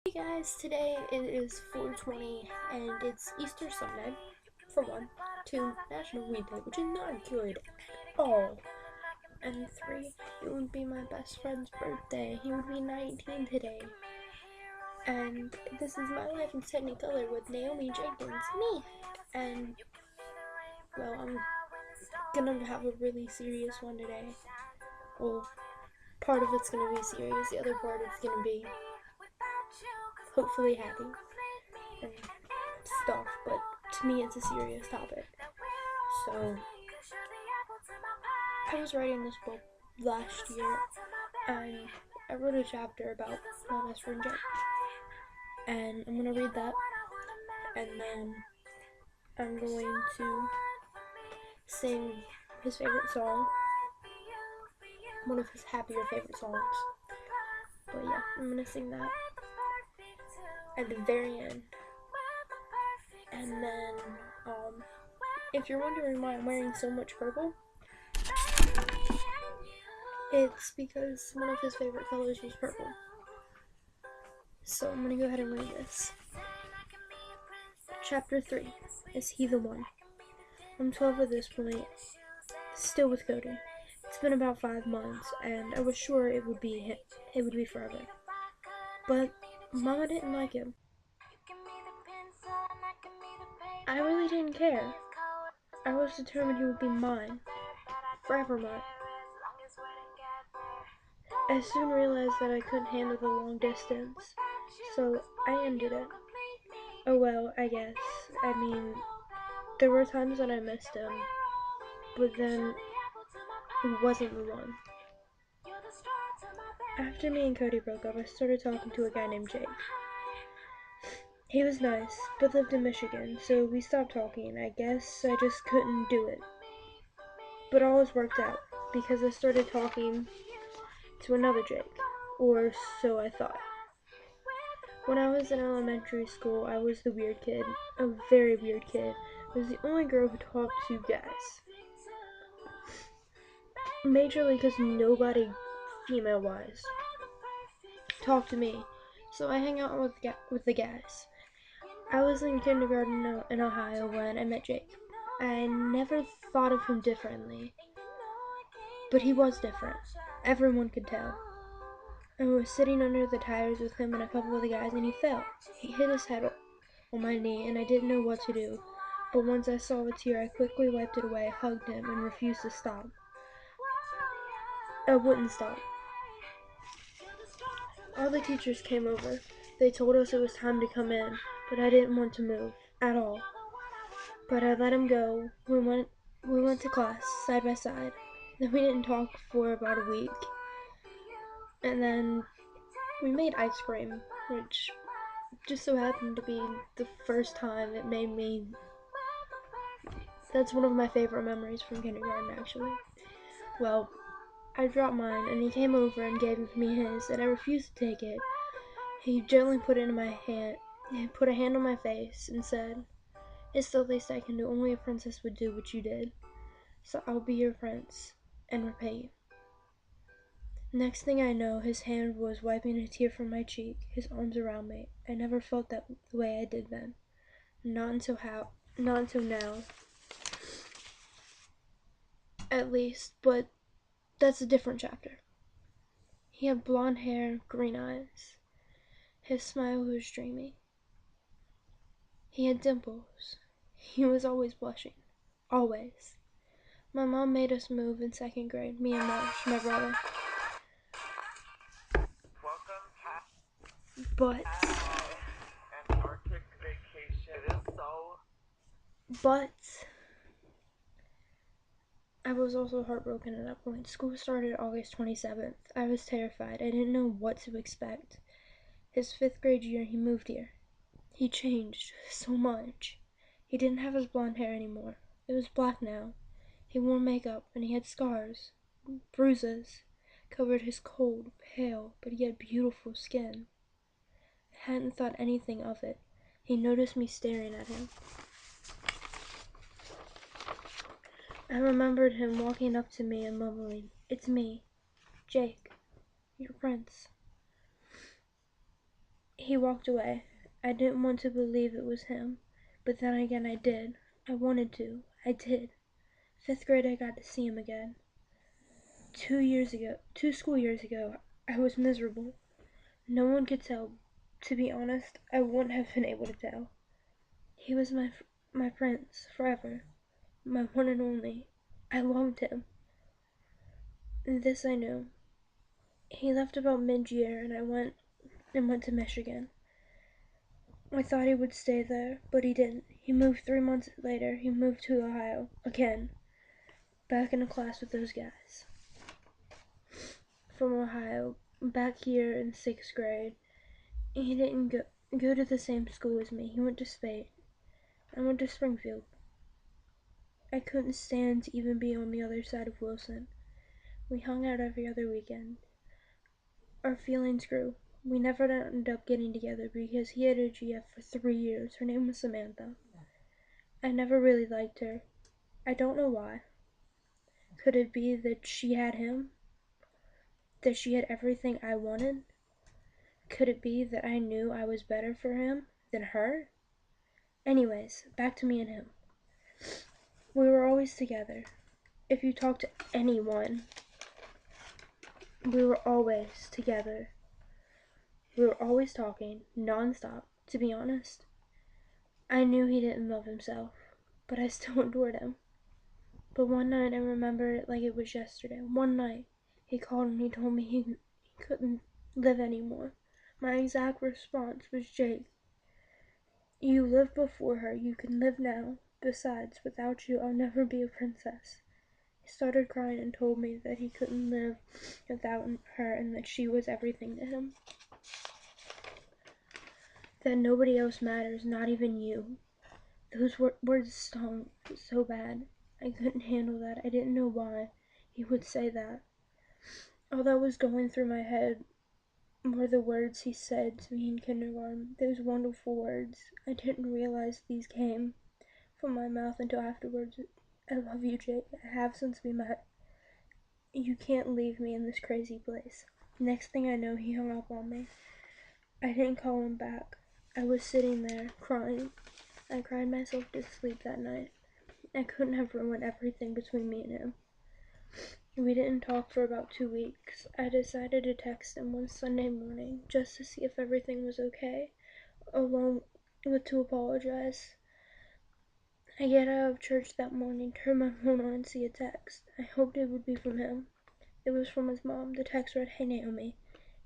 Hey guys, today it is 420 and it's Easter Sunday, for one. Two, National Weed Day, which is not good at all. And three, it would be my best friend's birthday. He would be 19 today. And this is my life in Techni-Color with Naomi Jenkins, me. And, well, I'm gonna have a really serious one today. Well, part of it's gonna be serious, the other part is gonna be hopefully happy and stuff, but to me it's a serious topic. So, I was writing this book last year, and I wrote a chapter about my best friend Jake. And I'm gonna read that, and then I'm going to sing his favorite song, one of his happier favorite songs. But yeah, I'm gonna sing that at the very end. And then, if you're wondering why I'm wearing so much purple, it's because one of his favorite colors was purple. So I'm gonna go ahead and read this. Chapter 3. Is he the one? I'm 12 at this point, still with Cody. It's been about 5 months, and I was sure it would be forever. But Mama didn't like him. I really didn't care. I was determined he would be mine. Forever mine. I soon realized that I couldn't handle the long distance, so I ended it. Oh well, I guess. I mean, there were times when I missed him, but then he wasn't the one. After me and Cody broke up, I started talking to a guy named Jake. He was nice, but lived in Michigan, so we stopped talking. I guess I just couldn't do it. But always worked out, because I started talking to another Jake, or so I thought. When I was in elementary school, I was the weird kid, a very weird kid. I was the only girl who talked to guys. Majorly because nobody, female-wise, talked to me, so I hang out with the guys. I was in kindergarten in Ohio when I met Jake. I never thought of him differently, but he was different. Everyone could tell. I was sitting under the tires with him and a couple of the guys, and he fell. He hit his head on my knee, and I didn't know what to do. But once I saw a tear, I quickly wiped it away, hugged him, and refused to stop. I wouldn't stop. All the teachers came over. They told us it was time to come in, but I didn't want to move at all. But I let him go. We went to class side by side. Then we didn't talk for about a week. And then we made ice cream, which just so happened to be the first time it made me. That's one of my favorite memories from kindergarten, actually. Well, I dropped mine, and he came over and gave me his, and I refused to take it. He gently put it in my hand. He put a hand on my face and said, "It's the least I can do. Only a princess would do what you did. So I'll be your prince and repay you." Next thing I know, his hand was wiping a tear from my cheek, his arms around me. I never felt that the way I did then. Not until now. At least, but that's a different chapter. He had blonde hair, green eyes. His smile was dreamy. He had dimples. He was always blushing. Always. My mom made us move in 2nd grade, me and Marsh, my brother. But I was also heartbroken at that point. School started August 27th. I was terrified. I didn't know what to expect. His 5th grade year, he moved here. He changed so much. He didn't have his blonde hair anymore. It was black now. He wore makeup, and he had scars, bruises, covered his cold, pale, but yet beautiful skin. I hadn't thought anything of it. He noticed me staring at him. I remembered him walking up to me and mumbling, "It's me, Jake, your prince." He walked away. I didn't want to believe it was him, but then again I did. I wanted to. I did. 5th grade I got to see him again. 2 school years ago, I was miserable. No one could tell. To be honest, I wouldn't have been able to tell. He was my prince forever, my one and only. I loved him. This I knew. He left about mid-year, and I went to Michigan. I thought he would stay there, but he didn't. He moved 3 months later. He moved to Ohio again, back in a class with those guys from Ohio, back here in 6th grade. He didn't go to the same school as me. He went to Spade. I went to Springfield. I couldn't stand to even be on the other side of Wilson. We hung out every other weekend. Our feelings grew. We never ended up getting together because he had a GF for 3 years. Her name was Samantha. I never really liked her. I don't know why. Could it be that she had him? That she had everything I wanted? Could it be that I knew I was better for him than her? Anyways, back to me and him. We were always together. If you talk to anyone, we were always together. We were always talking, non-stop, to be honest. I knew he didn't love himself, but I still adored him. But one night, I remember it like it was yesterday. One night, he called and he told me he couldn't live anymore. My exact response was, Jake, you lived before her, you can live now. Besides, without you, I'll never be a princess. He started crying and told me that he couldn't live without her and that she was everything to him. That nobody else matters, not even you. Those words stung so bad. I couldn't handle that. I didn't know why he would say that. All that was going through my head were the words he said to me in kindergarten. Those wonderful words. I didn't realize these came from my mouth until afterwards. I love you, Jake. I have since we met. You can't leave me in this crazy place. Next thing I know, he hung up on me. I didn't call him back. I was sitting there, crying. I cried myself to sleep that night. I couldn't have ruined everything between me and him. We didn't talk for about 2 weeks. I decided to text him one Sunday morning just to see if everything was okay, along with to apologize. I get out of church that morning, turn my phone on and see a text. I hoped it would be from him. It was from his mom. The text read, Hey Naomi,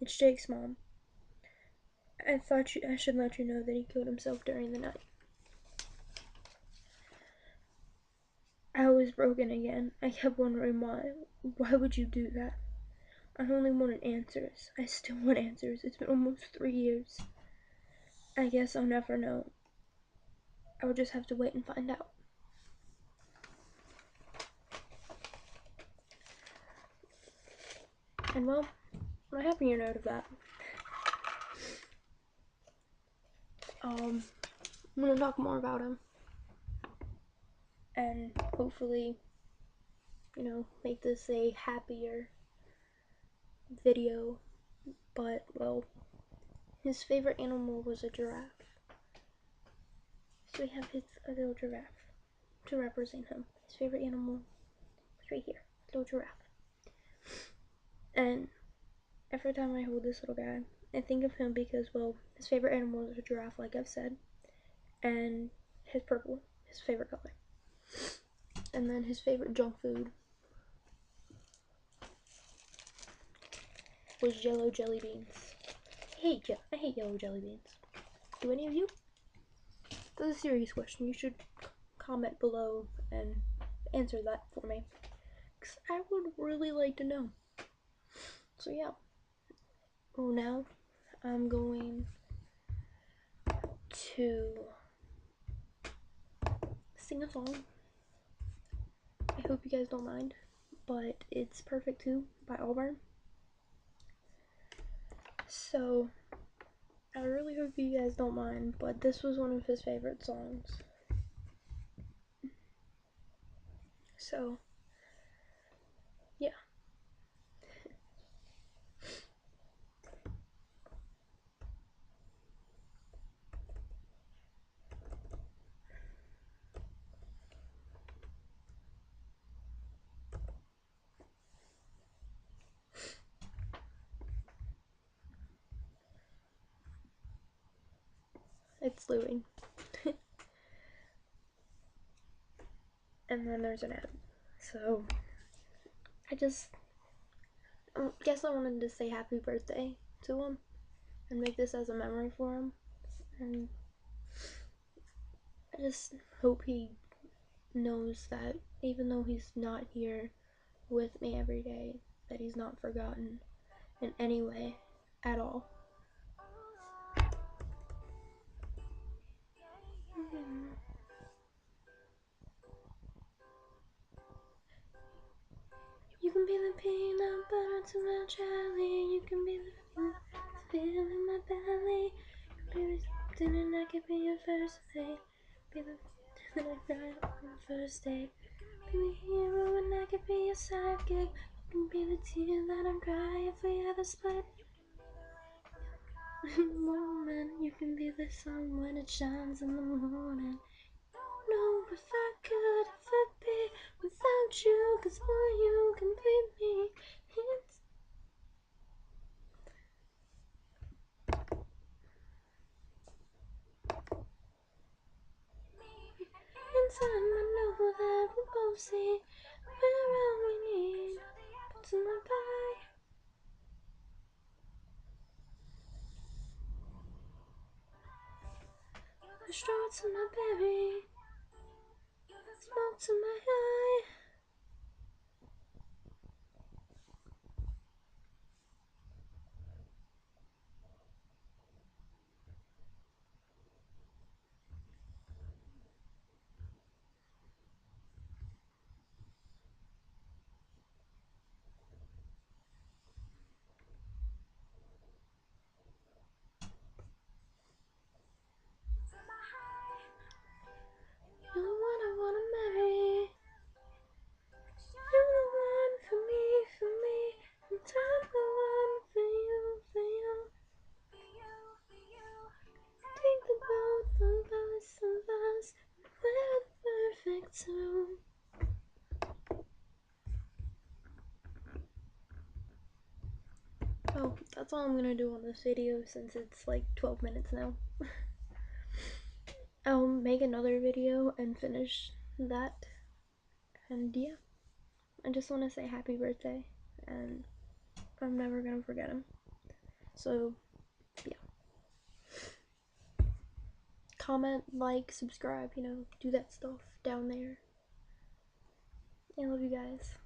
it's Jake's mom. I thought I should let you know that he killed himself during the night. I was broken again. I kept wondering why. Why would you do that? I only wanted answers. I still want answers. It's been almost 3 years. I guess I'll never know. I would just have to wait and find out. And well, on a happier note of that, I'm gonna talk more about him. And hopefully, make this a happier video. But, well, his favorite animal was a giraffe. So we have a little giraffe to represent him. His favorite animal is right here, little giraffe. And every time I hold this little guy, I think of him because, well, his favorite animal is a giraffe, like I've said. And his purple, his favorite color. And then his favorite junk food was yellow jelly beans. I hate yellow jelly beans. Do any of you? That's a serious question. You should comment below and answer that for me, because I would really like to know. So yeah. Well, now I'm going to sing a song. I hope you guys don't mind, but it's Perfect 2 by Auburn. So I really hope you guys don't mind, but this was one of his favorite songs. So yeah. It's Louie. And then there's an ad. So I just guess I wanted to say happy birthday to him and make this as a memory for him. And I just hope he knows that even though he's not here with me every day, that he's not forgotten in any way at all. You can be the peanut butter to my jelly. You can be the feel in my belly. You can be something and I can be your first date. Be the that I cry on the first date. Be the hero and I can be your sidekick. You can be the tear that I cry if we ever split. In the moment, you can be the sun when it shines in the morning. Don't know if I could ever be without you, 'cause boy, you complete me. Inside, I know that we both see we're all we need. But to my pie, the straw to my berry, smoke to my eye. You're the one I wanna marry. You're the one for me, for me. And I'm the one for you, for you. Take the both of us, we're the perfect two. Oh, that's all I'm gonna do on this video since it's like 12 minutes now. I'll make another video and finish that. And yeah, I just want to say happy birthday, and I'm never gonna forget him. So yeah, comment, like, subscribe, do that stuff down there. I love you guys.